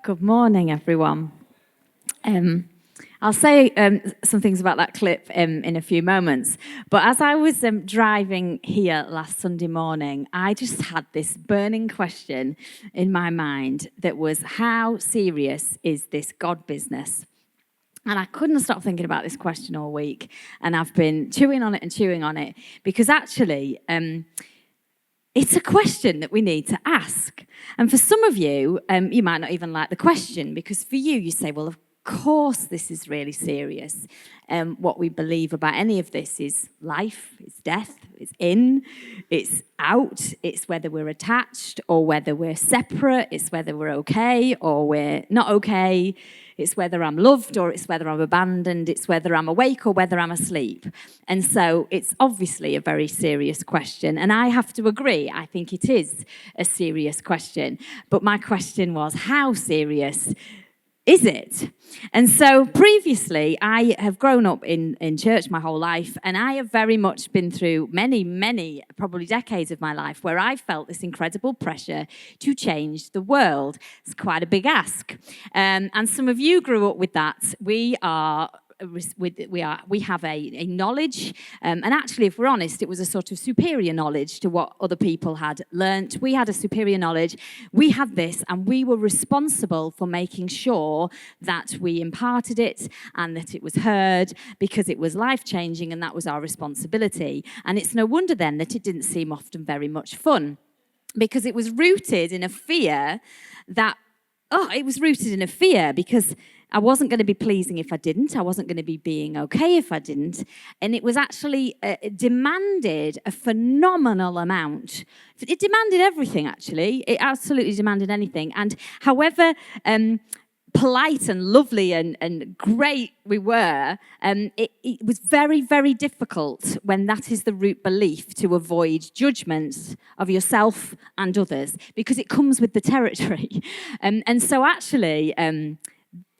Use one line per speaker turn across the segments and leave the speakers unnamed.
Good morning, everyone. I'll say some things about that clip in a few moments. But as I was driving here last Sunday morning, I just had this burning question in my mind that was, how serious is this God business? And I couldn't stop thinking about this question all week. And I've been chewing on it because actually it's a question that we need to ask. And for some of you, you might not even like the question, because for you, you say, well, of course this is really serious. What we believe about any of this is life, it's death, it's in, it's out, it's whether we're attached or whether we're separate, it's whether we're okay or we're not okay, it's whether I'm loved or it's whether I'm abandoned, it's whether I'm awake or whether I'm asleep. And so it's obviously a very serious question. And I have to agree, I think it is a serious question. But my question was, how serious is it? And so previously, I have grown up in church my whole life, and I have very much been through many, probably decades of my life where I felt this incredible pressure to change the world. It's quite a big ask. And some of you grew up with that. We have a knowledge, and actually, if we're honest, it was a sort of superior knowledge to what other people had learnt. We had a superior knowledge. We had this, and we were responsible for making sure that we imparted it and that it was heard, because it was life-changing, and that was our responsibility. And it's no wonder then that it didn't seem often very much fun, because it was rooted in a fear because I wasn't going to be pleasing if I didn't. I wasn't going to be being okay if I didn't. And it was actually demanded a phenomenal amount. It demanded everything, actually. It absolutely demanded anything. And however polite and lovely and great we were, it was very, very difficult when that is the root belief to avoid judgments of yourself and others, because it comes with the territory. And so actually,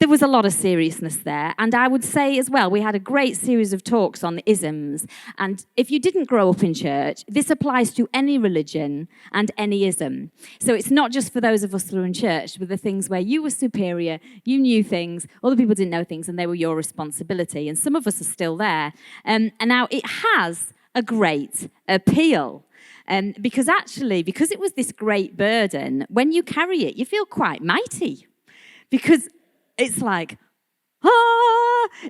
there was a lot of seriousness there. And I would say as well, we had a great series of talks on the isms. And if you didn't grow up in church, this applies to any religion and any ism. So it's not just for those of us who are in church, with the things where you were superior, you knew things, other people didn't know things, and they were your responsibility. And some of us are still there. And now it has a great appeal. Because it was this great burden, when you carry it, you feel quite mighty. Because it's like,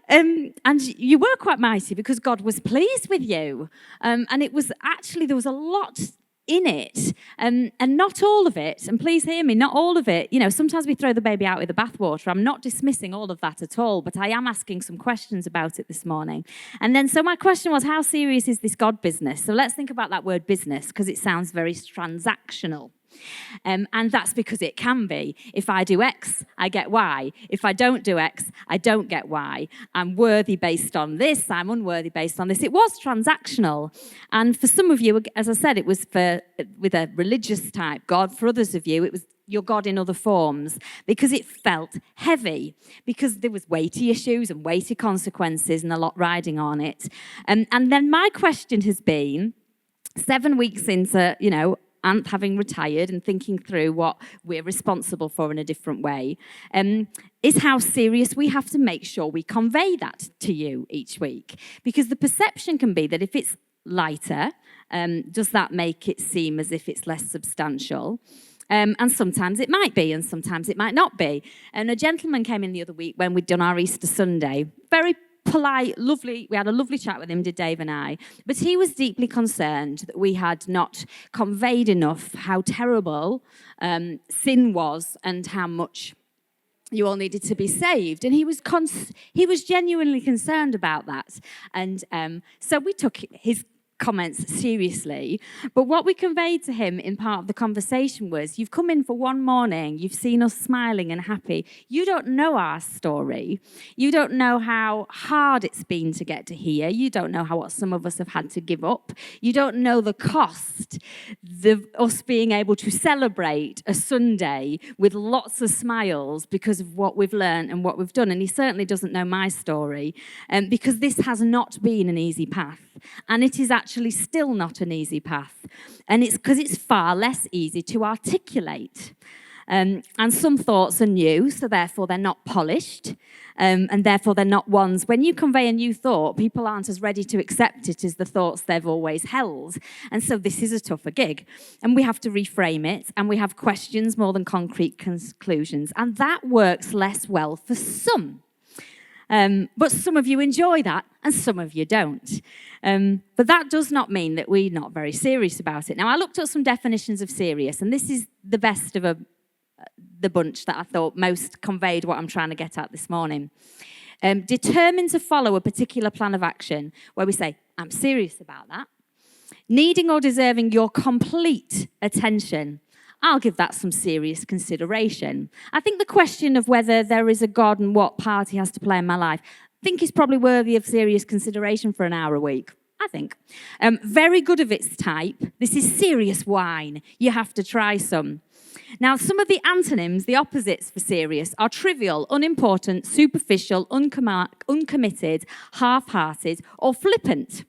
and you were quite mighty because God was pleased with you. And it was actually, there was a lot in it, and not all of it, and please hear me, not all of it. You know, sometimes we throw the baby out with the bathwater. I'm not dismissing all of that at all, but I am asking some questions about it this morning. And then, so my question was, how serious is this God business? So let's think about that word business, because it sounds very transactional. And that's because it can be. If I do X, I get Y. If I don't do X, I don't get Y. I'm worthy based on this. I'm unworthy based on this. It was transactional. And for some of you, as I said, it was with a religious type God. For others of you, it was your God in other forms, because it felt heavy, because there was weighty issues and weighty consequences and a lot riding on it. And then my question has been, 7 weeks into, Aunt having retired and thinking through what we're responsible for in a different way, is how serious we have to make sure we convey that to you each week. Because the perception can be that if it's lighter, does that make it seem as if it's less substantial? And sometimes it might be, and sometimes it might not be. And a gentleman came in the other week when we'd done our Easter Sunday, very polite, lovely. We had a lovely chat with him, did Dave and I. But he was deeply concerned that we had not conveyed enough how terrible sin was and how much you all needed to be saved. And he was genuinely concerned about that. And so we took his comments seriously. But what we conveyed to him in part of the conversation was, you've come in for one morning, you've seen us smiling and happy. You don't know our story. You don't know how hard it's been to get to here. You don't know what some of us have had to give up. You don't know the cost, us being able to celebrate a Sunday with lots of smiles because of what we've learned and what we've done. And he certainly doesn't know my story, because this has not been an easy path. And it is actually still not an easy path. And it's because it's far less easy to articulate. And some thoughts are new, so therefore they're not polished. And therefore they're not ones. When you convey a new thought, people aren't as ready to accept it as the thoughts they've always held. And so this is a tougher gig. And we have to reframe it, and we have questions more than concrete conclusions. And that works less well for some. But some of you enjoy that, and some of you don't. But that does not mean that we're not very serious about it. Now, I looked at some definitions of serious, and this is the best of the bunch that I thought most conveyed what I'm trying to get at this morning. Determined to follow a particular plan of action, where we say, I'm serious about that. Needing or deserving your complete attention. I'll give that some serious consideration. I think the question of whether there is a God and what part he has to play in my life, I think is probably worthy of serious consideration for an hour a week. I think. Very good of its type. This is serious wine. You have to try some. Now, some of the antonyms, the opposites for serious, are trivial, unimportant, superficial, uncommitted, half-hearted, or flippant.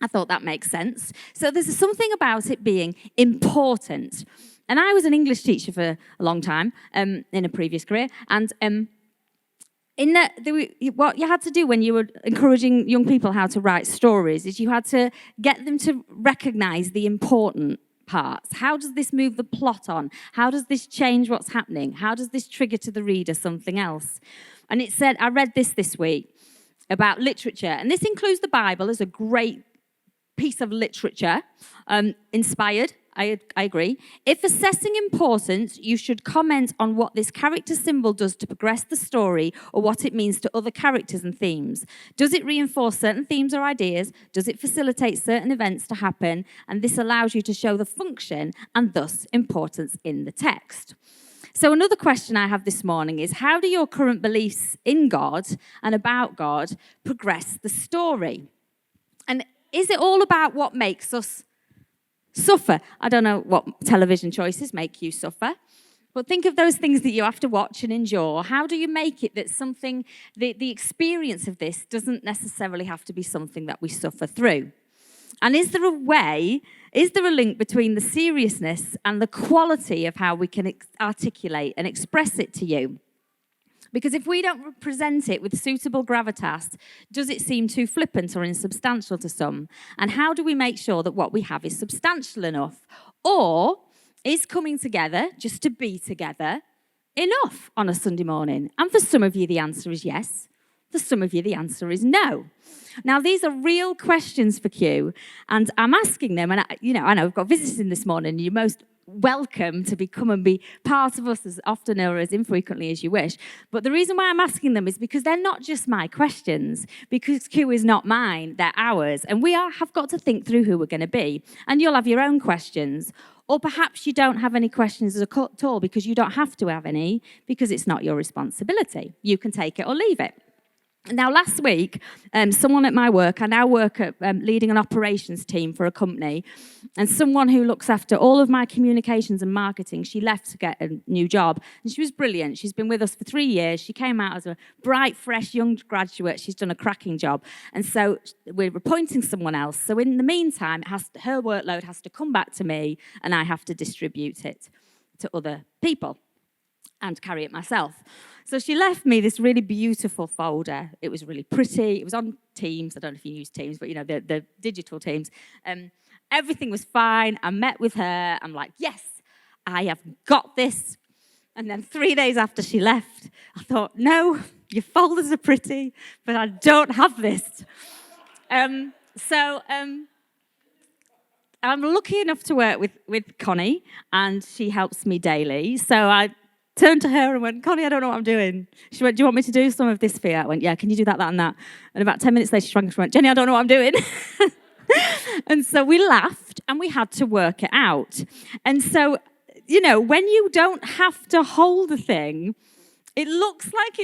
I thought that makes sense. So there's something about it being important. And I was an English teacher for a long time in a previous career. And what you had to do when you were encouraging young people how to write stories is you had to get them to recognize the important parts. How does this move the plot on? How does this change what's happening? How does this trigger to the reader something else? And it said, I read this week about literature, and this includes the Bible as a great piece of literature, inspired. I agree. If assessing importance, you should comment on what this character symbol does to progress the story or what it means to other characters and themes. Does it reinforce certain themes or ideas? Does it facilitate certain events to happen? And this allows you to show the function and thus importance in the text. So another question I have this morning is, how do your current beliefs in God and about God progress the story? And is it all about what makes us suffer? I don't know what television choices make you suffer, but think of those things that you have to watch and endure. How do you make it that something, the experience of this doesn't necessarily have to be something that we suffer through? And is there a link between the seriousness and the quality of how we can articulate and express it to you? Because if we don't present it with suitable gravitas, does it seem too flippant or insubstantial to some? And how do we make sure that what we have is substantial enough? Or is coming together just to be together enough on a Sunday morning? And for some of you, the answer is yes. For some of you, the answer is no. Now, these are real questions for Q, and I'm asking them, and I know we've got visitors in this morning, and you're most welcome to come and be part of us as often or as infrequently as you wish. But the reason why I'm asking them is because they're not just my questions, because Q is not mine, they're ours. And we have got to think through who we're going to be. And you'll have your own questions. Or perhaps you don't have any questions at all because you don't have to have any, because it's not your responsibility. You can take it or leave it. Now, last week, someone at my work, I now work at leading an operations team for a company, and someone who looks after all of my communications and marketing, she left to get a new job, and she was brilliant. She's been with us for 3 years. She came out as a bright, fresh, young graduate. She's done a cracking job, and so we're appointing someone else. So in the meantime, her workload has to come back to me, and I have to distribute it to other people and carry it myself. So she left me this really beautiful folder. It was really pretty. It was on Teams. I don't know if you use Teams, but the digital Teams. Everything was fine. I met with her. I'm like, yes, I have got this. And then 3 days after she left, I thought, no, your folders are pretty, but I don't have this. So I'm lucky enough to work with Connie, and she helps me daily. So I turned to her and went, Connie, I don't know what I'm doing. She went, do you want me to do some of this for you? I went, yeah, can you do that, and that? And about 10 minutes later, she rang and went, Jenny, I don't know what I'm doing. And so we laughed and we had to work it out. And so, when you don't have to hold a thing, it looks like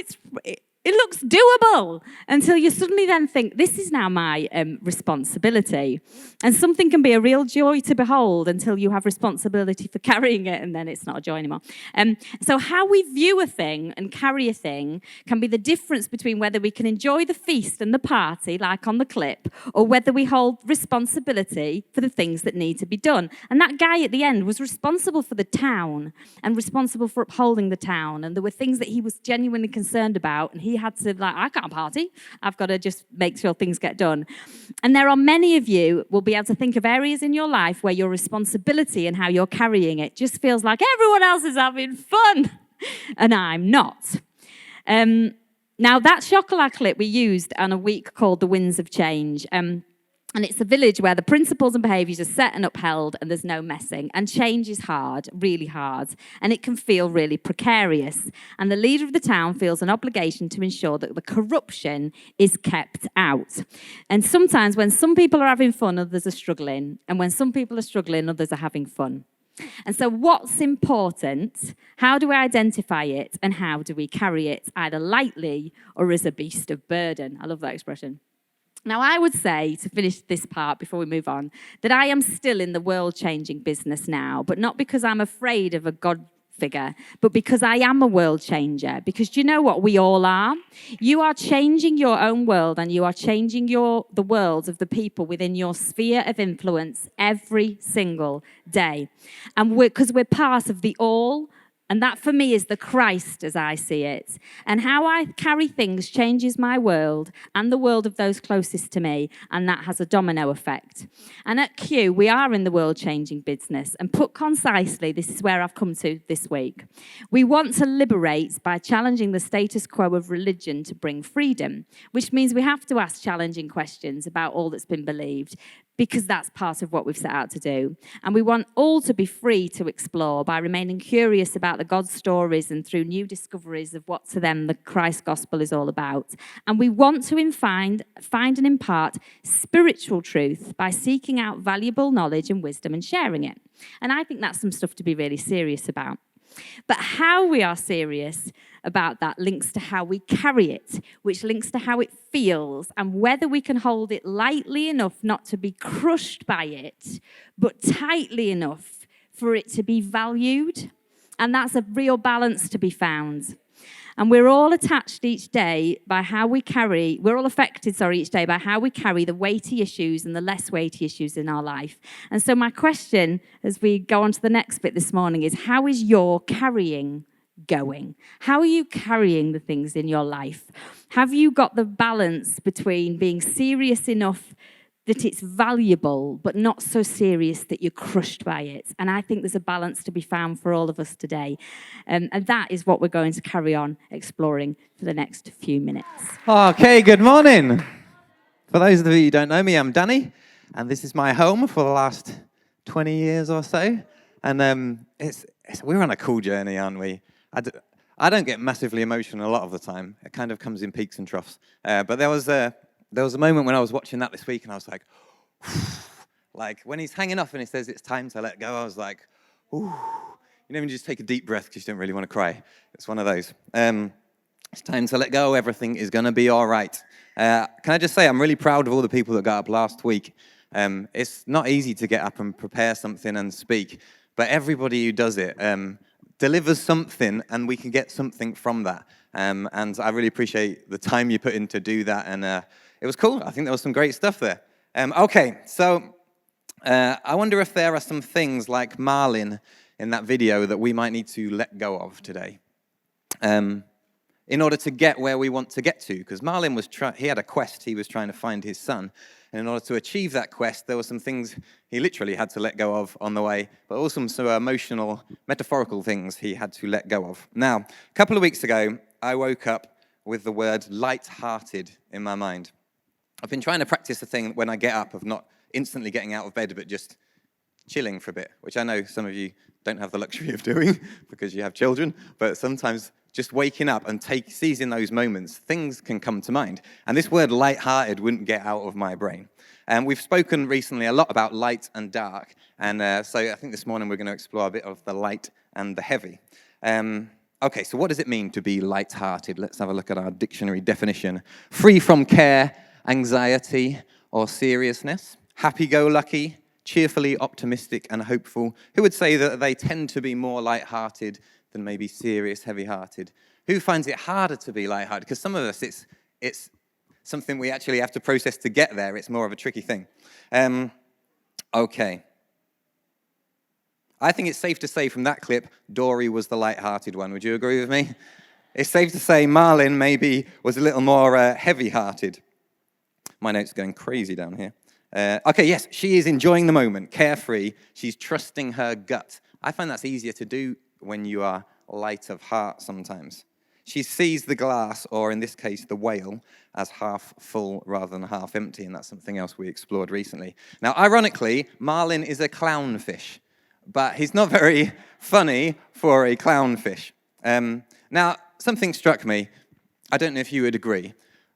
It looks doable until you suddenly then think, this is now my responsibility. And something can be a real joy to behold until you have responsibility for carrying it, and then it's not a joy anymore. So how we view a thing and carry a thing can be the difference between whether we can enjoy the feast and the party, like on the clip, or whether we hold responsibility for the things that need to be done. And that guy at the end was responsible for the town and responsible for upholding the town. And there were things that he was genuinely concerned about, and he had to, I can't party. I've got to just make sure things get done. And there are many of you will be able to think of areas in your life where your responsibility and how you're carrying it just feels like everyone else is having fun and I'm not. Now, that chocolate clip we used on a week called The Winds of Change. And it's a village where the principles and behaviours are set and upheld and there's no messing. And change is hard, really hard. And it can feel really precarious. And the leader of the town feels an obligation to ensure that the corruption is kept out. And sometimes when some people are having fun, others are struggling. And when some people are struggling, others are having fun. And so what's important? How do we identify it? And how do we carry it? Either lightly or as a beast of burden. I love that expression. Now, I would say, to finish this part before we move on, that I am still in the world-changing business now, but not because I'm afraid of a God figure, but because I am a world changer. Because do you know what we all are? You are changing your own world, and you are changing the worlds of the people within your sphere of influence every single day. And because we're part of the all. And that, for me, is the Christ as I see it. And how I carry things changes my world and the world of those closest to me. And that has a domino effect. And at Q, we are in the world-changing business. And put concisely, this is where I've come to this week. We want to liberate by challenging the status quo of religion to bring freedom, which means we have to ask challenging questions about all that's been believed, because that's part of what we've set out to do. And we want all to be free to explore by remaining curious about the God stories and through new discoveries of what to them the Christ gospel is all about. And we want to find and impart spiritual truth by seeking out valuable knowledge and wisdom and sharing it. And I think that's some stuff to be really serious about. But how we are serious about that links to how we carry it, which links to how it feels, and whether we can hold it lightly enough not to be crushed by it, but tightly enough for it to be valued. And that's a real balance to be found. And we're all attached each day by how we carry, we're all affected, each day by how we carry the weighty issues and the less weighty issues in our life. And so my question as we go on to the next bit this morning is, how is your carrying going? How are you carrying the things in your life? Have you got the balance between being serious enough that it's valuable, but not so serious that you're crushed by it? And I think there's a balance to be found for all of us today. And that is what we're going to carry on exploring for the next few minutes.
Okay, good morning. For those of you who don't know me, I'm Danny, and this is my home for the last 20 years or so. And we're on a cool journey, aren't we? I don't get massively emotional a lot of the time. It kind of comes in peaks and troughs. But there was a moment when I was watching that this week, and I was like, like when he's hanging off and he says it's time to let go, I was like, ooh. You know, when you just take a deep breath because you don't really want to cry. It's one of those. It's time to let go. Everything is going to be all right. Can I just say I'm really proud of all the people that got up last week. It's not easy to get up and prepare something and speak, but everybody who does it delivers something, and we can get something from that. And I really appreciate the time you put in to do that, and it was cool. I think there was some great stuff there. Okay, so I wonder if there are some things like Marlin in that video that we might need to let go of today in order to get where we want to get to. Because Marlin he had a quest. He was trying to find his son. And in order to achieve that quest, there were some things he literally had to let go of on the way, but also some emotional, metaphorical things he had to let go of. Now, a couple of weeks ago, I woke up with the word light-hearted in my mind. I've been trying to practice the thing when I get up of not instantly getting out of bed, but just chilling for a bit, which I know some of you don't have the luxury of doing because you have children, but sometimes just waking up and seizing those moments, things can come to mind. And this word light-hearted wouldn't get out of my brain. And we've spoken recently a lot about light and dark, and so I think this morning we're going to explore a bit of the light and the heavy. Okay, so what does it mean to be light-hearted? Let's have a look at our dictionary definition. Free from care, anxiety, or seriousness. Happy-go-lucky, cheerfully optimistic and hopeful. Who would say that they tend to be more light-hearted than maybe serious, heavy-hearted? Who finds it harder to be light-hearted? Because some of us, it's something we actually have to process to get there. It's more of a tricky thing. Okay. I think it's safe to say from that clip, Dory was the light-hearted one. Would you agree with me? It's safe to say Marlin maybe was a little more heavy-hearted. My notes are going crazy down here. Okay, yes, she is enjoying the moment, carefree. She's trusting her gut. I find that's easier to do when you are light of heart sometimes. She sees the glass, or in this case, the whale, as half full rather than half empty, and that's something else we explored recently. Now, ironically, Marlin is a clownfish, but he's not very funny for a clownfish. Now, something struck me. I don't know if you would agree,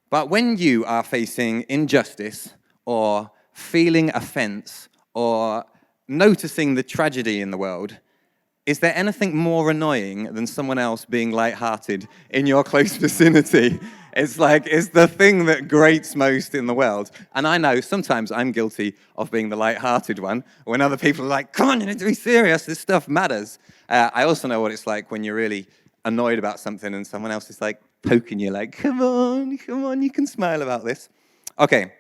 but when you are facing injustice or feeling offense or noticing the tragedy in the world, is there anything more annoying than someone else being lighthearted in your close vicinity? It's like, it's the thing that grates most in the world. And I know sometimes I'm guilty of being the lighthearted one when other people are like, come on, you need to be serious, this stuff matters. I also know what it's like when you're really annoyed about something and someone else is like poking you like, come on, you can smile about this. Okay,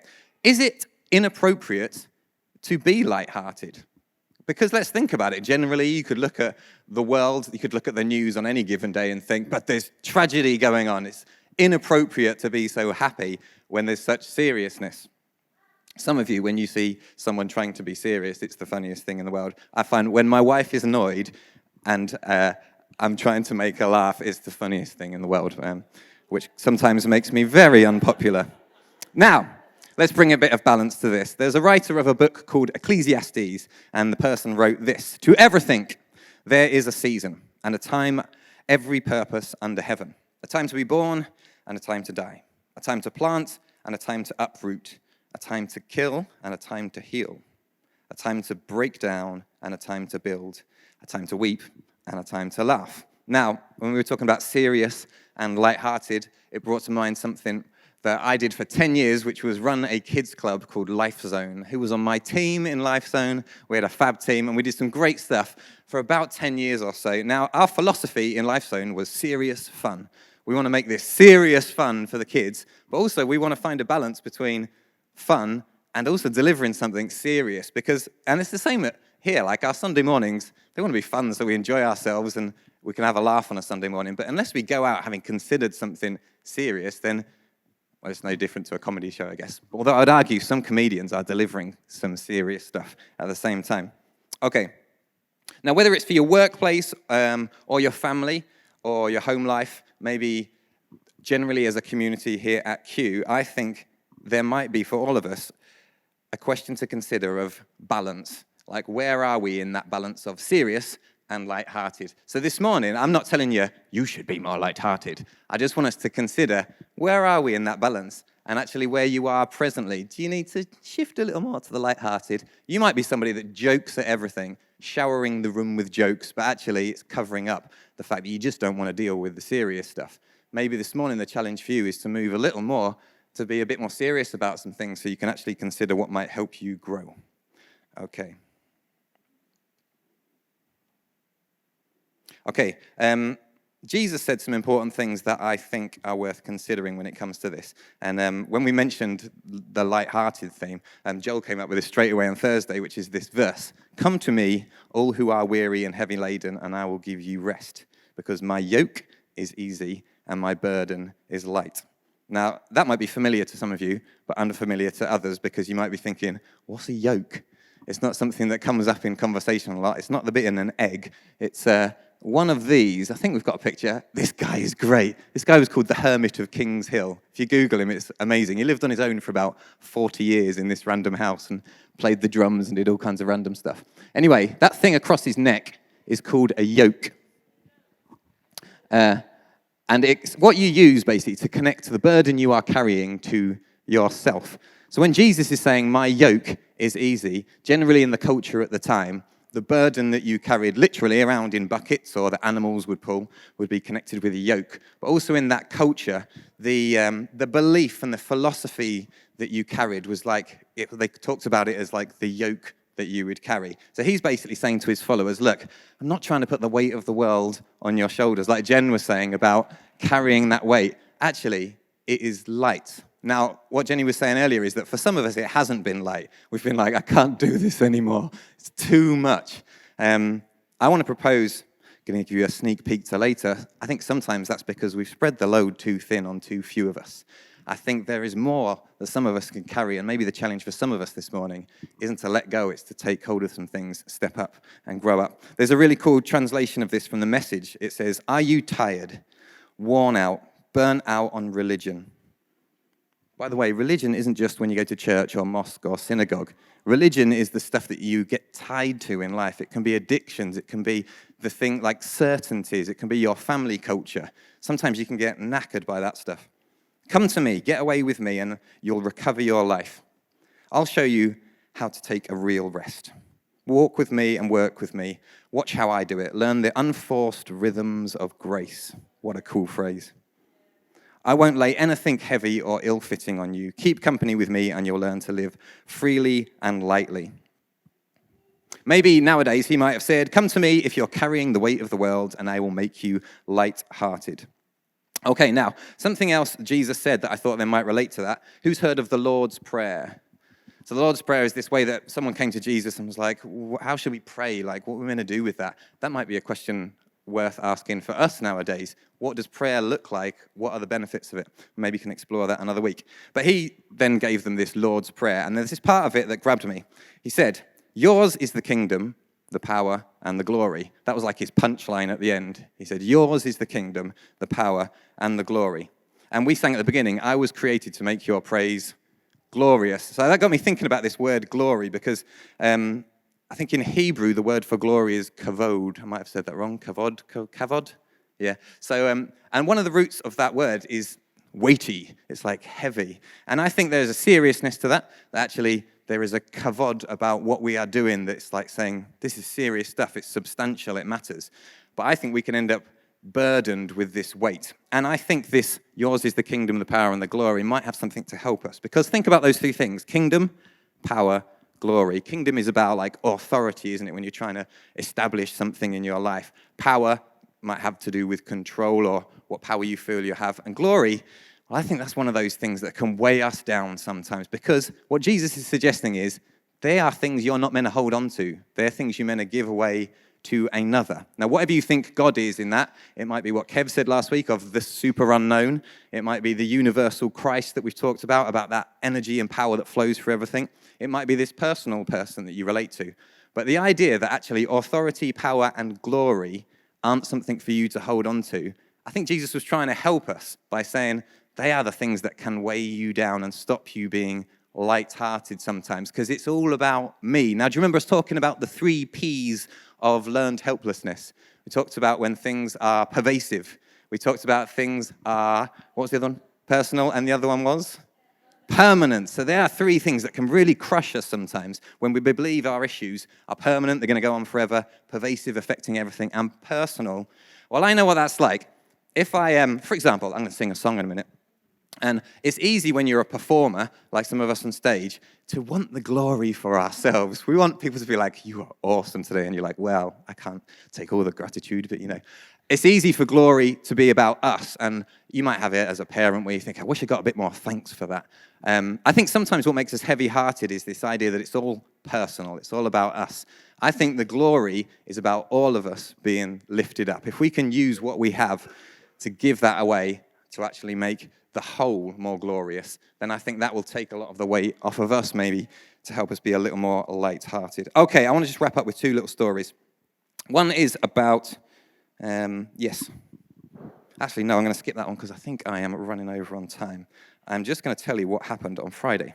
is it inappropriate to be lighthearted? Because let's think about it. Generally, you could look at the world, you could look at the news on any given day and think, but there's tragedy going on. It's inappropriate to be so happy when there's such seriousness. Some of you, when you see someone trying to be serious, it's the funniest thing in the world. I find when my wife is annoyed and I'm trying to make her laugh, it's the funniest thing in the world, which sometimes makes me very unpopular. Now, let's bring a bit of balance to this. There's a writer of a book called Ecclesiastes, and the person wrote this: to everything there is a season, and a time, every purpose under heaven. A time to be born, and a time to die. A time to plant, and a time to uproot. A time to kill, and a time to heal. A time to break down, and a time to build. A time to weep, and a time to laugh. Now, when we were talking about serious and lighthearted, it brought to mind something that I did for 10 years, which was run a kids club called Life Zone. Who was on my team in Life Zone? We had a fab team, and we did some great stuff for about 10 years or so. Now, our philosophy in Life Zone was serious fun. We want to make this serious fun for the kids, but also we want to find a balance between fun and also delivering something serious. And it's the same here, like our Sunday mornings, they want to be fun so we enjoy ourselves and we can have a laugh on a Sunday morning. But unless we go out having considered something serious, then well, it's no different to a comedy show, I guess. Although I'd argue some comedians are delivering some serious stuff at the same time. Okay. Now, whether it's for your workplace or your family or your home life, maybe generally as a community here at Q, I think there might be for all of us a question to consider of balance. Like, where are we in that balance of serious and lighthearted? So this morning, I'm not telling you, you should be more lighthearted. I just want us to consider, where are we in that balance? And actually where you are presently. Do you need to shift a little more to the lighthearted? You might be somebody that jokes at everything, showering the room with jokes, but actually it's covering up the fact that you just don't want to deal with the serious stuff. Maybe this morning the challenge for you is to move a little more, to be a bit more serious about some things so you can actually consider what might help you grow. Okay. Okay, Jesus said some important things that I think are worth considering when it comes to this. And when we mentioned the light-hearted theme, Joel came up with it straight away on Thursday, which is this verse. Come to me, all who are weary and heavy laden, and I will give you rest, because my yoke is easy and my burden is light. Now, that might be familiar to some of you, but unfamiliar to others, because you might be thinking, what's a yoke? It's not something that comes up in conversation a lot. It's not the bit in an egg. It's one of these. I think we've got a picture. This guy is great. This guy was called the Hermit of King's Hill. If you Google him, it's amazing. He lived on his own for about 40 years in this random house and played the drums and did all kinds of random stuff. Anyway, that thing across his neck is called a yoke. And it's what you use, basically, to connect the burden you are carrying to yourself. So when Jesus is saying, my yoke is easy, generally in the culture at the time, The burden that you carried literally around in buckets or that animals would pull would be connected with a yoke. But also in that culture, the belief and the philosophy that you carried was like, they talked about it as like the yoke that you would carry. So he's basically saying to his followers, look, I'm not trying to put the weight of the world on your shoulders, like Jen was saying about carrying that weight. Actually, it is light. Now, what Jenny was saying earlier is that for some of us, it hasn't been light. We've been like, I can't do this anymore. It's too much. I want to propose, going to give you a sneak peek to later. I think sometimes that's because we've spread the load too thin on too few of us. I think there is more that some of us can carry, and maybe the challenge for some of us this morning isn't to let go, it's to take hold of some things, step up, and grow up. There's a really cool translation of this from the Message. It says, are you tired, worn out, burnt out on religion? By the way, religion isn't just when you go to church or mosque or synagogue. Religion is the stuff that you get tied to in life. It can be addictions. It can be the thing like certainties. It can be your family culture. Sometimes you can get knackered by that stuff. Come to me, get away with me, and you'll recover your life. I'll show you how to take a real rest. Walk with me and work with me. Watch how I do it. Learn the unforced rhythms of grace. What a cool phrase. I won't lay anything heavy or ill-fitting on you. Keep company with me and you'll learn to live freely and lightly. Maybe nowadays he might have said, come to me if you're carrying the weight of the world and I will make you light-hearted. Okay, now, something else Jesus said that I thought they might relate to that. Who's heard of the Lord's Prayer? So the Lord's Prayer is this way that someone came to Jesus and was like, how should we pray? Like, what are we going to do with that? That might be a question worth asking for us nowadays. What does prayer look like? What are the benefits of it? Maybe you can explore that another week. But he then gave them this Lord's Prayer, and there's this part of it that grabbed me. He said, yours is the kingdom, the power, and the glory. That was like his punchline at the end. He said, yours is the kingdom, the power, and the glory. And we sang at the beginning, I was created to make your praise glorious. So that got me thinking about this word glory, because I think in Hebrew, the word for glory is kavod. I might have said that wrong. Kavod? Yeah. So, and one of the roots of that word is weighty. It's like heavy. And I think there's a seriousness to that actually there is a kavod about what we are doing that's like saying, this is serious stuff, it's substantial, it matters. But I think we can end up burdened with this weight. And I think this, yours is the kingdom, the power, and the glory, might have something to help us. Because think about those three things, kingdom, power, glory. Kingdom is about like authority, isn't it, when you're trying to establish something in your life. Power might have to do with control or what power you feel you have. And glory, well, I think that's one of those things that can weigh us down sometimes, because what Jesus is suggesting is they are things you're not meant to hold on to. They're things you're meant to give away to another. Now, whatever you think God is in that, it might be what Kev said last week of the super unknown. It might be the universal Christ that we've talked about that energy and power that flows through everything. It might be this personal person that you relate to. But the idea that actually authority, power, and glory aren't something for you to hold on to, I think Jesus was trying to help us by saying they are the things that can weigh you down and stop you being light-hearted sometimes, because it's all about me. Now, do you remember us talking about the 3 Ps of learned helplessness? We talked about when things are pervasive. We talked about things are, what was the other one? Personal, and the other one was? Permanent. So there are 3 things that can really crush us sometimes when we believe our issues are permanent, they're going to go on forever, pervasive, affecting everything, and personal. Well, I know what that's like. If I, for example, I'm going to sing a song in a minute. And it's easy when you're a performer, like some of us on stage, to want the glory for ourselves. We want people to be like, you are awesome today. And you're like, well, I can't take all the gratitude, but it's easy for glory to be about us. And you might have it as a parent where you think, I wish I got a bit more thanks for that. I think sometimes what makes us heavy-hearted is this idea that it's all personal. It's all about us. I think the glory is about all of us being lifted up. If we can use what we have to give that away, to actually make the whole more glorious, then I think that will take a lot of the weight off of us maybe to help us be a little more light-hearted. Okay, I want to just wrap up with 2 little stories. One is about, yes. Actually, no, I'm going to skip that one because I think I am running over on time. I'm just going to tell you what happened on Friday.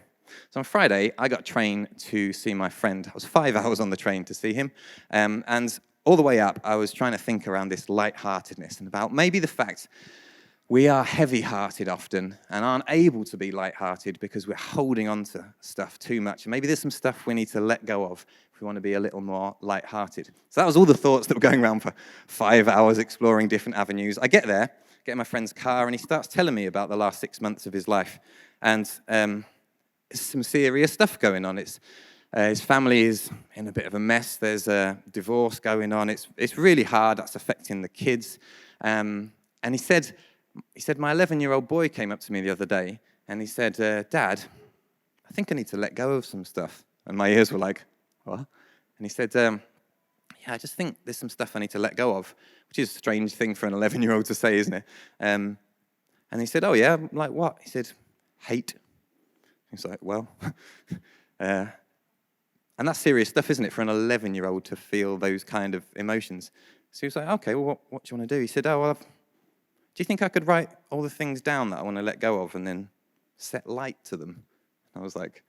So on Friday, I got trained to see my friend. I was 5 hours on the train to see him. And all the way up, I was trying to think around this lightheartedness and about maybe the fact we are heavy-hearted often and aren't able to be light-hearted because we're holding on to stuff too much. And maybe there's some stuff we need to let go of if we want to be a little more light-hearted. So that was all the thoughts that were going around for 5 hours exploring different avenues. I get there, get in my friend's car, and he starts telling me about the last 6 months of his life. And there's some serious stuff going on. His family is in a bit of a mess. There's a divorce going on. It's really hard. That's affecting the kids. And he said, my 11-year-old boy came up to me the other day, and he said, Dad, I think I need to let go of some stuff. And my ears were like, what? And he said, yeah, I just think there's some stuff I need to let go of, which is a strange thing for an 11-year-old to say, isn't it? And he said, oh, yeah, like what? He said, hate. He's like, well... And that's serious stuff, isn't it, for an 11-year-old to feel those kind of emotions. So he was like, okay, well, what do you want to do? He said, oh, well, do you think I could write all the things down that I want to let go of and then set light to them? I was like,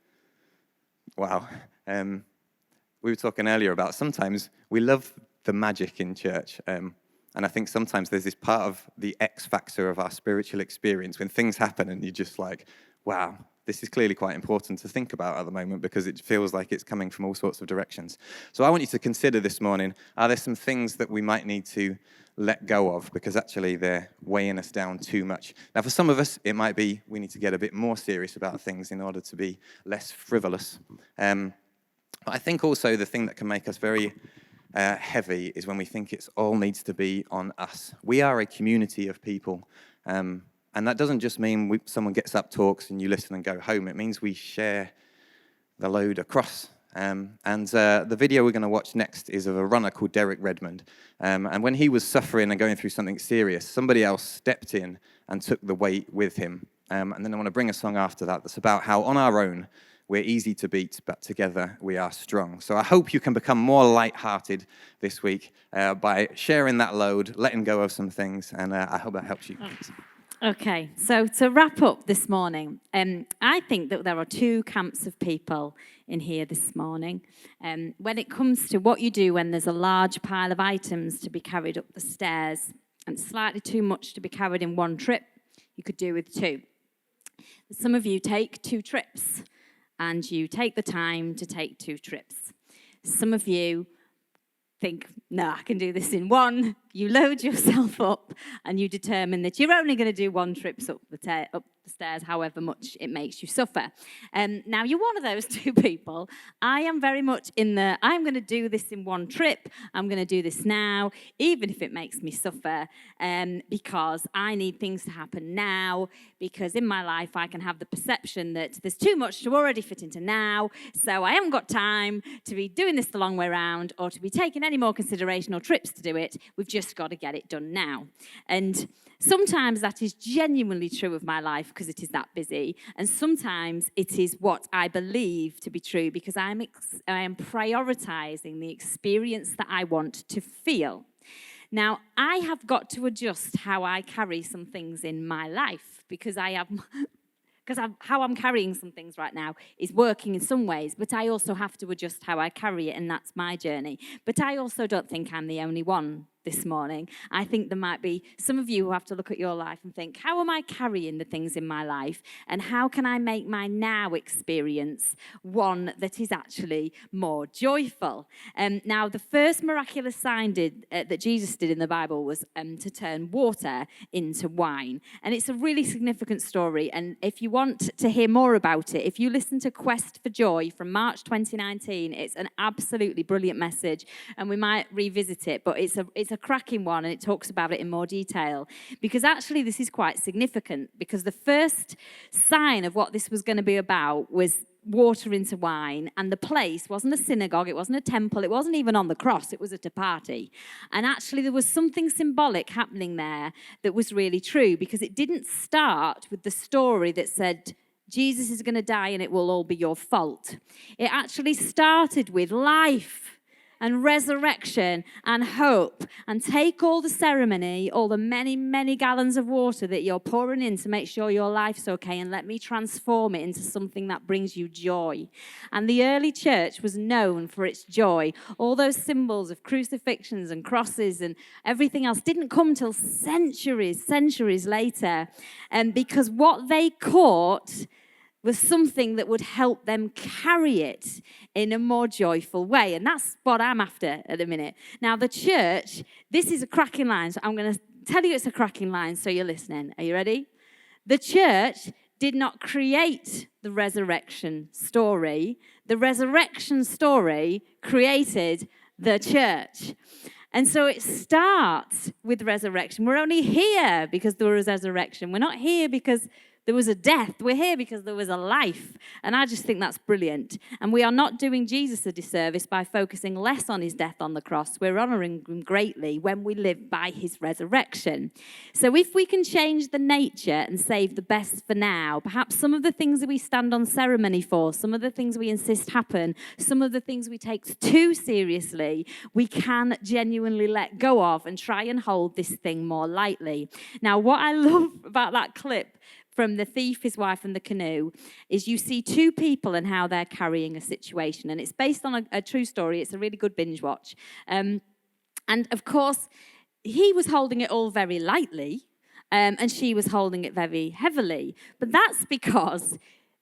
wow. We were talking earlier about sometimes we love the magic in church. And I think sometimes there's this part of the X factor of our spiritual experience when things happen and you're just like, wow, this is clearly quite important to think about at the moment because it feels like it's coming from all sorts of directions. So I want you to consider this morning, are there some things that we might need to let go of because actually they're weighing us down too much? Now, for some of us, it might be we need to get a bit more serious about things in order to be less frivolous. But I think also the thing that can make us very heavy is when we think it all needs to be on us. We are a community of people. And that doesn't just mean someone gets up, talks, and you listen and go home. It means we share the load across. The video we're going to watch next is of a runner called Derek Redmond. And when he was suffering and going through something serious, somebody else stepped in and took the weight with him. And then I want to bring a song after that that's about how on our own we're easy to beat, but together we are strong. So I hope you can become more light-hearted this week by sharing that load, letting go of some things, and I hope that helps you.
Okay, so to wrap up this morning, I think that there are two camps of people in here this morning. When it comes to what you do when there's a large pile of items to be carried up the stairs and slightly too much to be carried in one trip, you could do with two. Some of you take 2 trips and you take the time to take 2 trips. Some of you think, no, I can do this in one. You load yourself up and you determine that you're only going to do 1 trip up the stairs, however much it makes you suffer. Now, you're one of those 2 people. I am very much in the, I'm going to do this in 1 trip. I'm going to do this now, even if it makes me suffer, because I need things to happen now, because in my life I can have the perception that there's too much to already fit into now, so I haven't got time to be doing this the long way around or to be taking any more consideration or trips to do it. We've just got to get it done now. And sometimes that is genuinely true of my life because it is that busy. And sometimes it is what I believe to be true because I am prioritizing the experience that I want to feel. Now, I have got to adjust how I carry some things in my life because how I'm carrying some things right now is working in some ways, but I also have to adjust how I carry it, and that's my journey. But I also don't think I'm the only one this morning. I think there might be some of you who have to look at your life and think, how am I carrying the things in my life? And how can I make my now experience one that is actually more joyful? Now, the first miraculous sign that Jesus did in the Bible was to turn water into wine. And it's a really significant story. And if you want to hear more about it, if you listen to Quest for Joy from March 2019, it's an absolutely brilliant message. And we might revisit it, but it's a cracking one, and it talks about it in more detail, because actually this is quite significant, because the first sign of what this was going to be about was water into wine, and the place wasn't a synagogue, it wasn't a temple, it wasn't even on the cross, it was at a party. And actually there was something symbolic happening there that was really true, because it didn't start with the story that said Jesus is going to die and it will all be your fault. It actually started with life and resurrection and hope, and take all the ceremony, all the many, many gallons of water that you're pouring in to make sure your life's okay, and let me transform it into something that brings you joy. And the early church was known for its joy. All those symbols of crucifixions and crosses and everything else didn't come till centuries later. And because what they caught was something that would help them carry it in a more joyful way. And that's what I'm after at the minute. Now, the church, this is a cracking line. So I'm going to tell you it's a cracking line so you're listening. Are you ready? The church did not create the resurrection story. The resurrection story created the church. And so it starts with resurrection. We're only here because there was resurrection. We're not here because there was a death. We're here because there was a life. And I just think that's brilliant. And we are not doing Jesus a disservice by focusing less on his death on the cross. We're honoring him greatly when we live by his resurrection. So if we can change the nature and save the best for now, perhaps some of the things that we stand on ceremony for, some of the things we insist happen, some of the things we take too seriously, we can genuinely let go of and try and hold this thing more lightly. Now, what I love about that clip from the thief, his wife, and the canoe, is you see two people and how they're carrying a situation. And it's based on a true story. It's a really good binge watch. And of course, he was holding it all very lightly, and she was holding it very heavily. But that's because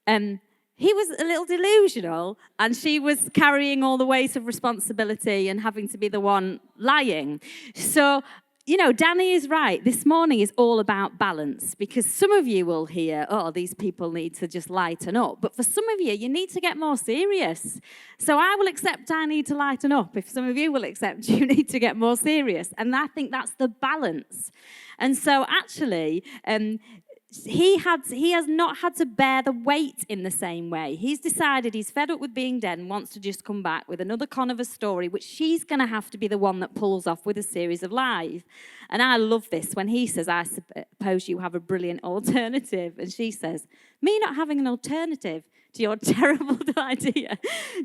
he was a little delusional, and she was carrying all the weight of responsibility and having to be the one lying. So, you know, Danny is right. This morning is all about balance, because some of you will hear, oh, these people need to just lighten up. But for some of you, you need to get more serious. So I will accept I need to lighten up if some of you will accept you need to get more serious. And I think that's the balance. And so actually, he has not had to bear the weight in the same way. He's decided he's fed up with being dead and wants to just come back with another con of a story, which she's going to have to be the one that pulls off with a series of lies. And I love this when he says, I suppose you have a brilliant alternative. And she says, me not having an alternative to your terrible idea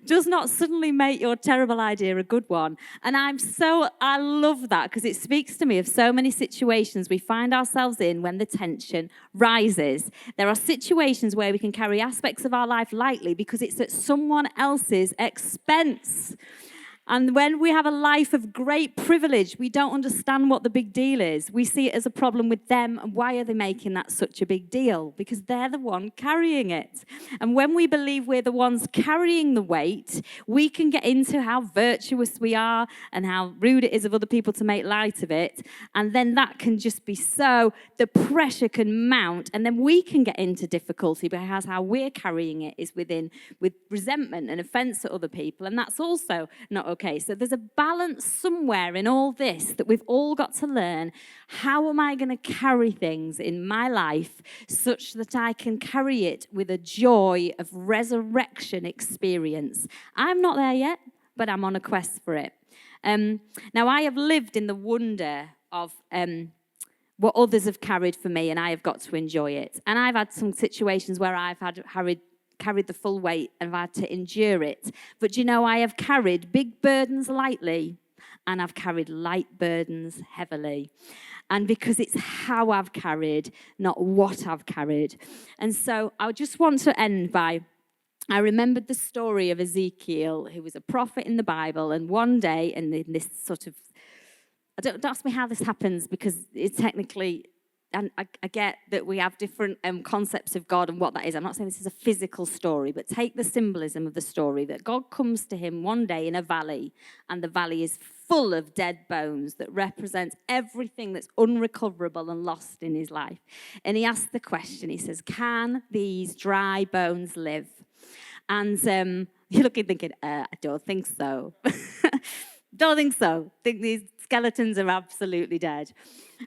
does not suddenly make your terrible idea a good one. And I love that, because it speaks to me of so many situations we find ourselves in when the tension rises. There are situations where we can carry aspects of our life lightly because it's at someone else's expense. And when we have a life of great privilege, we don't understand what the big deal is. We see it as a problem with them. And why are they making that such a big deal? Because they're the one carrying it. And when we believe we're the ones carrying the weight, we can get into how virtuous we are and how rude it is of other people to make light of it. And then that can just be so, the pressure can mount. And then we can get into difficulty because how we're carrying it is with resentment and offense at other people. And that's also not okay. So there's a balance somewhere in all this that we've all got to learn. How am I going to carry things in my life such that I can carry it with a joy of resurrection experience? I'm not there yet, but I'm on a quest for it. Now, I have lived in the wonder of what others have carried for me, and I have got to enjoy it. And I've had some situations where I've carried the full weight and I've had to endure it. But you know, I have carried big burdens lightly and I've carried light burdens heavily. And because it's how I've carried, not what I've carried. And so I just want to end by, I remembered the story of Ezekiel, who was a prophet in the Bible, and one day, and in this sort of, don't ask me how this happens, because it's technically, and I get that we have different concepts of God and what that is. I'm not saying this is a physical story, but take the symbolism of the story that God comes to him one day in a valley, and the valley is full of dead bones that represents everything that's unrecoverable and lost in his life. And he asks the question, he says, can these dry bones live? And you're looking thinking, I don't think so. Don't think so. I think these skeletons are absolutely dead.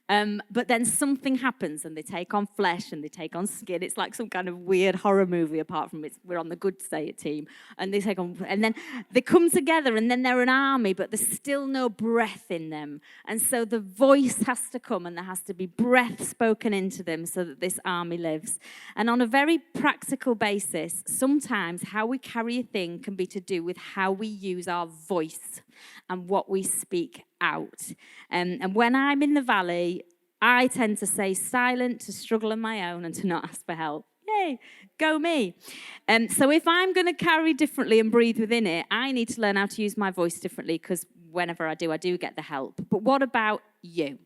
But then something happens and they take on flesh and they take on skin. It's like some kind of weird horror movie, apart from we're on the Good Say It team. And they take on, and then they come together and then they're an army, but there's still no breath in them. And so the voice has to come and there has to be breath spoken into them so that this army lives. And on a very practical basis, sometimes how we carry a thing can be to do with how we use our voice. and what we speak out. And when I'm in the valley, I tend to stay silent, to struggle on my own, and to not ask for help. Yay, go me. So if I'm going to carry differently and breathe within it, I need to learn how to use my voice differently, because whenever I do get the help. But what about you?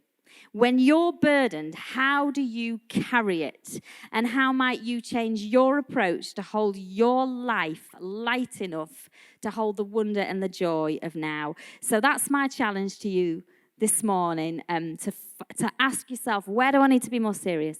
When you're burdened, how do you carry it? And how might you change your approach to hold your life light enough to hold the wonder and the joy of now? So that's my challenge to you this morning, to ask yourself, where do I need to be more serious?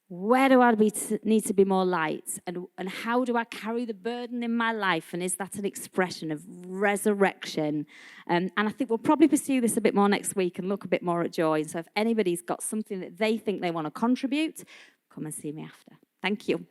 Where do I need to be more light? And how do I carry the burden in my life? And is that an expression of resurrection? And I think we'll probably pursue this a bit more next week and look a bit more at joy. So if anybody's got something that they think they want to contribute, come and see me after. Thank you.